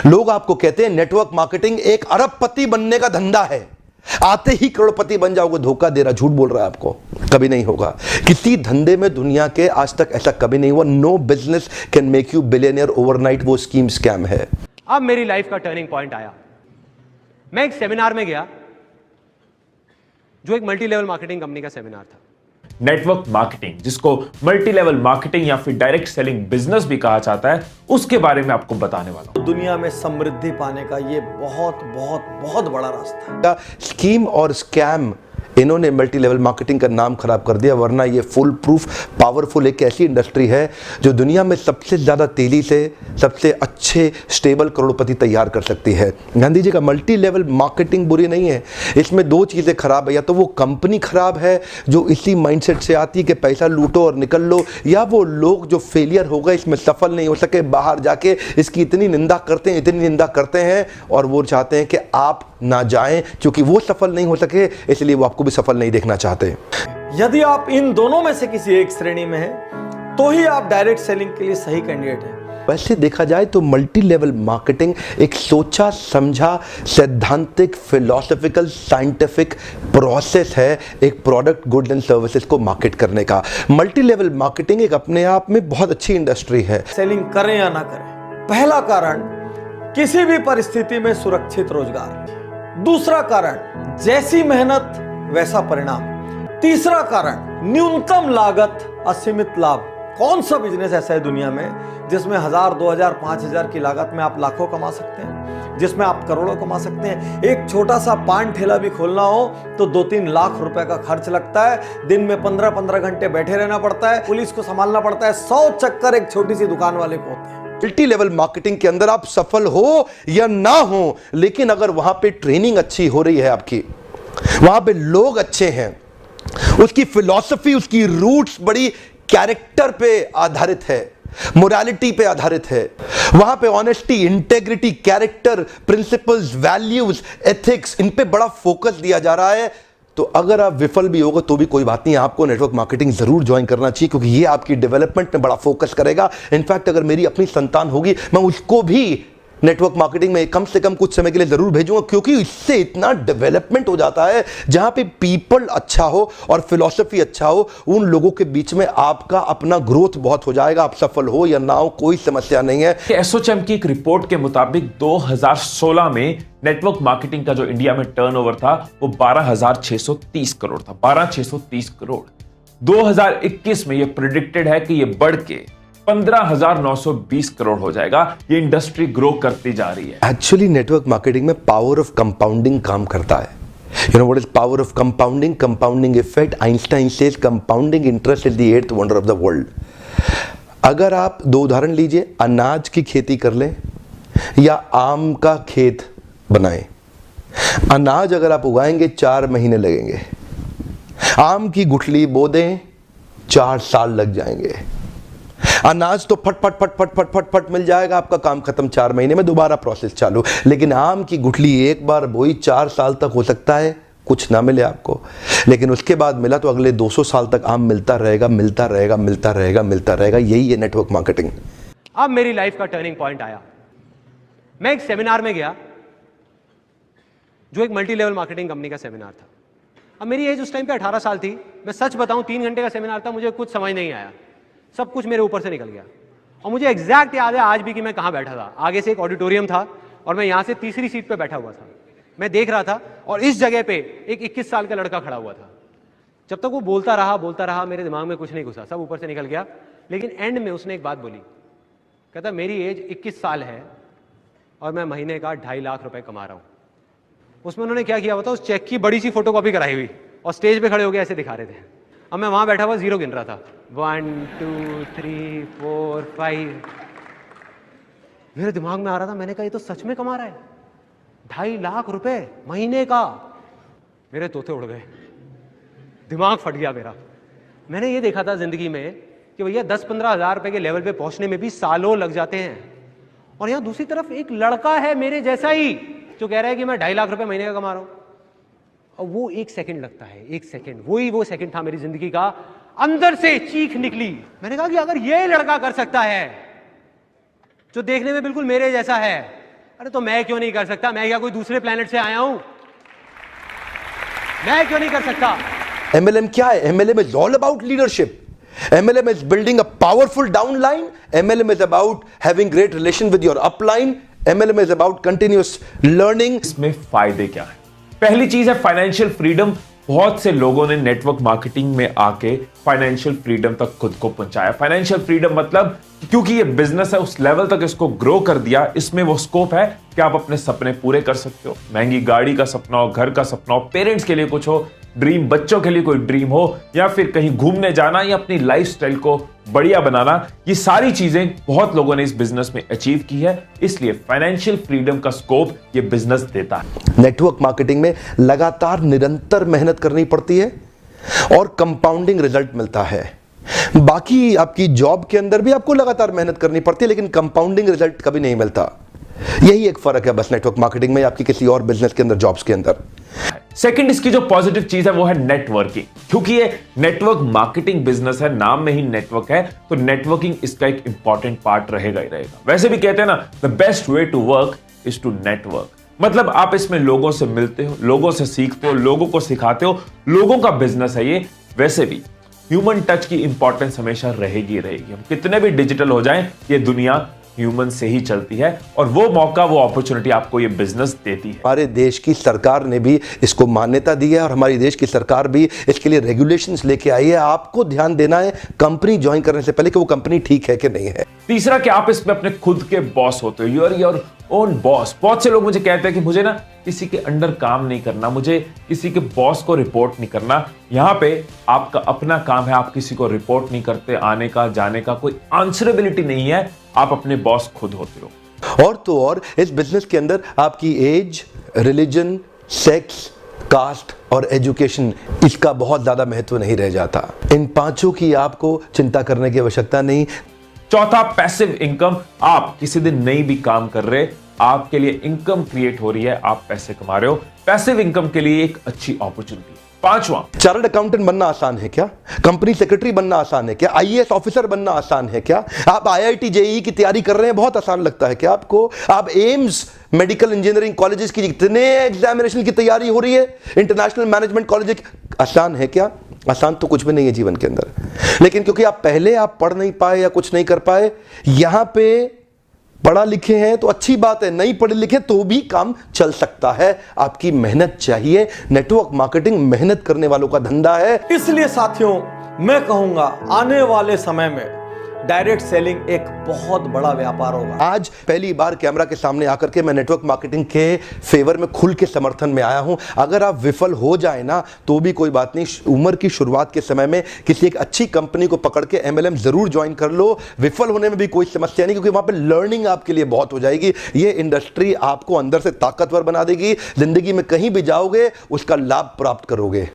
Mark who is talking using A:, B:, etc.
A: लोग आपको कहते हैं नेटवर्क मार्केटिंग एक अरबपति बनने का धंधा है, आते ही करोड़पति बन जाओगे। धोखा दे रहा, झूठ बोल रहा है आपको, कभी नहीं होगा। किसी धंधे में दुनिया के आज तक ऐसा कभी नहीं हुआ। No business can make you billionaire overnight. वो स्कीम स्कैम है।
B: अब मेरी लाइफ का टर्निंग पॉइंट आया। मैं एक सेमिनार में गया जो एक मल्टी लेवल मार्केटिंग कंपनी का सेमिनार था।
C: नेटवर्क मार्केटिंग, जिसको मल्टी लेवल मार्केटिंग या फिर डायरेक्ट सेलिंग बिजनेस भी कहा जाता है, उसके बारे में आपको बताने वाला हूं।
D: दुनिया में समृद्धि पाने का ये बहुत बहुत बहुत बड़ा रास्ता है।
A: स्कीम और स्कैम, इन्होंने मल्टी लेवल मार्केटिंग का नाम खराब कर दिया, वरना ये फुल प्रूफ पावरफुल एक ऐसी इंडस्ट्री है जो दुनिया में सबसे ज़्यादा तेजी से सबसे अच्छे स्टेबल करोड़पति तैयार कर सकती है। गांधी जी का मल्टी लेवल मार्केटिंग बुरी नहीं है, इसमें दो चीज़ें खराब है। या तो वो कंपनी खराब है जो इसी माइंडसेट से आती है कि पैसा लूटो और निकल लो, या वो लोग जो फेलियर हो गए, इसमें सफल नहीं हो सके, बाहर जाके इसकी इतनी निंदा करते हैं, इतनी निंदा करते हैं, और वो चाहते हैं कि आप ना जाएं, क्योंकि वो सफल नहीं हो सके इसलिए वो आपको भी सफल नहीं देखना चाहते।
D: यदि आप इन दोनों में से किसी एक श्रेणी में हैं, तो ही आप डायरेक्ट सेलिंग के लिए सही कैंडिडेट हैं।
A: वैसे देखा जाए तो मल्टी लेवल मार्केटिंग एक सोचा समझा सैद्धांतिक फिलोसॉफिकल साइंटिफिक प्रोसेस है एक प्रोडक्ट गुड्स एंड सर्विसेज को मार्केट करने का। मल्टी लेवल मार्केटिंग एक अपने आप में बहुत अच्छी इंडस्ट्री है।
D: सेलिंग करें या ना करें, पहला कारण किसी भी परिस्थिति में सुरक्षित रोजगार, दूसरा कारण जैसी मेहनत वैसा परिणाम, तीसरा कारण न्यूनतम लागत असीमित लाभ। कौन सा बिजनेस ऐसा है दुनिया में जिसमें 1000, 2000, 5000 की लागत में आप लाखों कमा सकते हैं, जिसमें आप करोड़ों कमा सकते हैं। एक छोटा सा पान ठेला भी खोलना हो तो 2-3 लाख रुपए का खर्च लगता है। दिन में 15-15 घंटे बैठे रहना पड़ता है, पुलिस को संभालना पड़ता है, 100 चक्कर एक छोटी सी दुकान वाले को होते हैं।
A: मल्टी लेवल मार्केटिंग के अंदर आप सफल हो या ना हो, लेकिन अगर वहां पे ट्रेनिंग अच्छी हो रही है, आपकी वहां पे लोग अच्छे हैं, उसकी फिलॉसफी, उसकी रूट्स बड़ी कैरेक्टर पे आधारित है, मोरालिटी पे आधारित है, वहां पे honesty, integrity, character, principles, values, ethics, इन पे बड़ा फोकस दिया जा रहा है, तो अगर आप विफल भी होगा तो भी कोई बात नहीं, आपको नेटवर्क मार्केटिंग जरूर ज्वाइन करना चाहिए, क्योंकि ये आपकी डेवलपमेंट में बड़ा फोकस करेगा। इनफैक्ट अगर मेरी अपनी संतान होगी, मैं उसको भी नेटवर्क मार्केटिंग में कम से कम कुछ समय के लिए जरूर भेजूंगा, क्योंकि इससे इतना डेवलपमेंट हो जाता है। जहां पे पीपल अच्छा हो और फिलॉसफी अच्छा हो, उन लोगों के बीच में आपका अपना ग्रोथ बहुत हो जाएगा। आप सफल हो या ना हो, कोई समस्या नहीं है।
C: एसोचैम की एक रिपोर्ट के मुताबिक 2016 में नेटवर्क मार्केटिंग का जो इंडिया में टर्नओवर था वो 12,630 करोड़ था। 12,630 करोड़। 2021 में ये प्रेडिक्टेड है कि ये बढ़ के 15,920 करोड़ हो जाएगा। ये इंडस्ट्री ग्रो करती जा रही है।
A: एक्चुअली नेटवर्क मार्केटिंग में पावर ऑफ कंपाउंडिंग काम करता है। You know what is power of compounding? Compounding effect. Einstein says compounding interest is the 8th wonder of the world. अगर आप दो उदाहरण लीजिए, अनाज की खेती कर लें या आम का खेत बनाएं। अनाज अगर आप उगाएंगे 4 महीने लगेंगे, आम की गुठली बो दें 4 साल लग जाएंगे। अनाज तो फट फट फट फट फट फट फट मिल जाएगा, आपका काम खत्म, 4 महीने में दोबारा प्रोसेस चालू। लेकिन आम की गुठली एक बार बोई 4 साल तक हो सकता है कुछ ना मिले आपको, लेकिन उसके बाद मिला तो अगले 200 साल तक आम मिलता रहेगा, मिलता रहेगा, मिलता रहेगा, मिलता रहेगा। यही है नेटवर्क मार्केटिंग।
B: अब मेरी लाइफ का टर्निंग पॉइंट आया। मैं एक सेमिनार में गया जो एक मल्टी लेवल मार्केटिंग कंपनी का सेमिनार था। अब मेरी एज उस टाइम पे 18 साल थी। मैं सच बताऊं, 3 घंटे का सेमिनार था, मुझे कुछ समझ नहीं आया, सब कुछ मेरे ऊपर से निकल गया। और मुझे एग्जैक्ट याद है आज भी कि मैं कहां बैठा था। आगे से एक ऑडिटोरियम था और मैं यहां से तीसरी सीट पे बैठा हुआ था। मैं देख रहा था और इस जगह पे एक 21 साल का लड़का खड़ा हुआ था। जब तक वो बोलता रहा, मेरे दिमाग में कुछ नहीं घुसा, सब ऊपर से निकल गया। लेकिन एंड में उसने एक बात बोली, कहता मेरी एज 21 साल है और मैं महीने का 2.5 लाख रुपए कमा रहा हूं। उसमें उन्होंने क्या किया होता, उस चेक की बड़ी सी फोटोकॉपी कराई हुई और स्टेज पे खड़े हो गए ऐसे दिखा रहे थे। अब मैं वहां बैठा हुआ जीरो गिन रहा था, 1 2 3 4 5। मेरे दिमाग में आ रहा था, मैंने कहा ये तो सच में कमा रहा है 2.5 लाख रुपए महीने का। मेरे तोते उड़ गए, दिमाग फट गया मेरा। मैंने ये देखा था जिंदगी में कि भैया 10-15 हज़ार रुपए के लेवल पे पहुंचने में भी सालों लग जाते हैं, और यहां दूसरी तरफ एक लड़का है मेरे जैसा ही जो कह रहा है कि मैं 2.5 लाख रुपए महीने का कमा रहा हूं। और वो 1 सेकंड लगता है, 1 सेकंड, वो सेकंड था मेरी जिंदगी का। अंदर से चीख निकली। मैंने कहा कि अगर ये लड़का कर सकता है जो देखने में बिल्कुल मेरे जैसा है अरे तो मैं क्यों नहीं कर सकता? मैं क्या कोई दूसरे प्लेनेट से आया हूं? मैं क्यों नहीं कर सकता?
A: MLM क्या है? MLM is all about leadership. MLM is building a powerful downline. MLM is about having great relation with your upline. MLM is about continuous learning.
C: इसमें फायदे क्या है? पहली चीज है फाइनेंशियल फ्रीडम। बहुत से लोगों ने नेटवर्क मार्केटिंग में आके फाइनेंशियल फ्रीडम तक खुद को पहुंचाया। फाइनेंशियल फ्रीडम मतलब क्योंकि ये बिजनेस है, उस लेवल तक इसको ग्रो कर दिया। इसमें वो स्कोप है कि आप अपने सपने पूरे कर सकते हो। महंगी गाड़ी का सपना हो, घर का सपना हो, पेरेंट्स के लिए कुछ हो, ड्रीम, बच्चों के लिए कोई ड्रीम हो, या फिर कहीं घूमने जाना या अपनी लाइफस्टाइल को बढ़िया बनाना, ये सारी चीजें बहुत लोगों ने इस बिजनेस में अचीव की है। इसलिए फाइनेंशियल फ्रीडम का स्कोप ये बिजनेस देता है।
A: नेटवर्क मार्केटिंग में लगातार निरंतर मेहनत करनी पड़ती है और कंपाउंडिंग रिजल्ट मिलता है। बाकी आपकी जॉब के अंदर भी आपको लगातार मेहनत करनी पड़ती है, लेकिन कंपाउंडिंग रिजल्ट कभी नहीं मिलता। यही एक फर्क है बस नेटवर्क मार्केटिंग में आपकी किसी और बिजनेस के अंदर, जॉब्स के अंदर।
C: सेकंड, इसकी जो पॉजिटिव चीज है वो है नेटवर्किंग। क्योंकि ये नेटवर्क मार्केटिंग बिजनेस है, नाम में ही नेटवर्क है, तो नेटवर्किंग इसका एक इंपॉर्टेंट पार्ट रहेगा ही रहेगा। वैसे भी कहते हैं ना, the best way to work is to network. मतलब आप इसमें लोगों से मिलते हो, लोगों से सीखते हो, लोगों को सिखाते हो, लोगों का बिजनेस है ये। वैसे भी ह्यूमन टच की इंपॉर्टेंस हमेशा रहेगी रहेगी। हम कितने भी डिजिटल हो जाएं, ये दुनिया ह्यूमन से ही चलती है, और वो मौका, वो अपॉर्चुनिटी आपको ये बिजनेस देती है।
A: हमारे देश की सरकार ने भी इसको मान्यता दी है और हमारी देश की सरकार भी इसके लिए रेगुलेशंस लेके आई है। आपको ध्यान देना है कंपनी ज्वाइन करने से पहले कि वो कंपनी ठीक है कि नहीं है।
C: तीसरा कि आप इसमें अपने खुद के बॉस होते हो, you are your own boss. बहुत से लोग मुझे कहते हैं कि मुझे ना किसी के अंडर काम नहीं करना, मुझे किसी के बॉस को रिपोर्ट नहीं करना। यहां पे आपका अपना काम है, आप किसी को रिपोर्ट नहीं करते, आने का जाने का कोई आंसरेबिलिटी नहीं है, आप अपने बॉस खुद होते हो।
A: और तो और इस बिजनेस के अंदर आपकी एज, रिलीजन, सेक्स, कास्ट और एजुकेशन, इसका बहुत ज्यादा महत्व नहीं रह जाता। इन पांचों की आपको चिंता करने की आवश्यकता नहीं।
C: चौथा, पैसिव इनकम। आप किसी दिन नहीं भी काम कर रहे, आपके लिए इनकम क्रिएट हो रही है, आप पैसे कमा रहे हो, पैसिव इनकम के लिए एक अच्छी अपॉर्चुनिटी। पांचवा,
A: चार्टर्ड अकाउंटेंट बनना आसान है क्या? कंपनी सेक्रेटरी बनना आसान है क्या? IAS ऑफिसर बनना आसान है क्या? आप IIT JEE की तैयारी कर रहे हैं, बहुत आसान लगता है क्या आपको? आप एम्स मेडिकल इंजीनियरिंग कॉलेजेस की जितने एग्जामिनेशन की तैयारी हो रही है, इंटरनेशनल मैनेजमेंट कॉलेज, आसान है क्या? आसान तो कुछ भी नहीं है जीवन के अंदर। लेकिन क्योंकि आप पहले आप पढ़ नहीं पाए या कुछ नहीं कर पाए, यहां पे पढ़ा लिखे हैं तो अच्छी बात है, नहीं पढ़े लिखे तो भी काम चल सकता है। आपकी मेहनत चाहिए। नेटवर्क मार्केटिंग मेहनत करने वालों का धंधा है।
D: इसलिए साथियों, मैं कहूंगा आने वाले समय में डायरेक्ट सेलिंग एक बहुत बड़ा व्यापार होगा।
A: आज पहली बार कैमरा के सामने आकर के मैं नेटवर्क मार्केटिंग के फेवर में खुल के समर्थन में आया हूं। अगर आप विफल हो जाए ना तो भी कोई बात नहीं, उम्र की शुरुआत के समय में किसी एक अच्छी कंपनी को पकड़ के MLM जरूर ज्वाइन कर लो। विफल होने में भी कोई समस्या नहीं, क्योंकि वहां पे लर्निंग आपके लिए बहुत हो जाएगी। ये इंडस्ट्री आपको अंदर से ताकतवर बना देगी। जिंदगी में कहीं भी जाओगे उसका लाभ प्राप्त करोगे।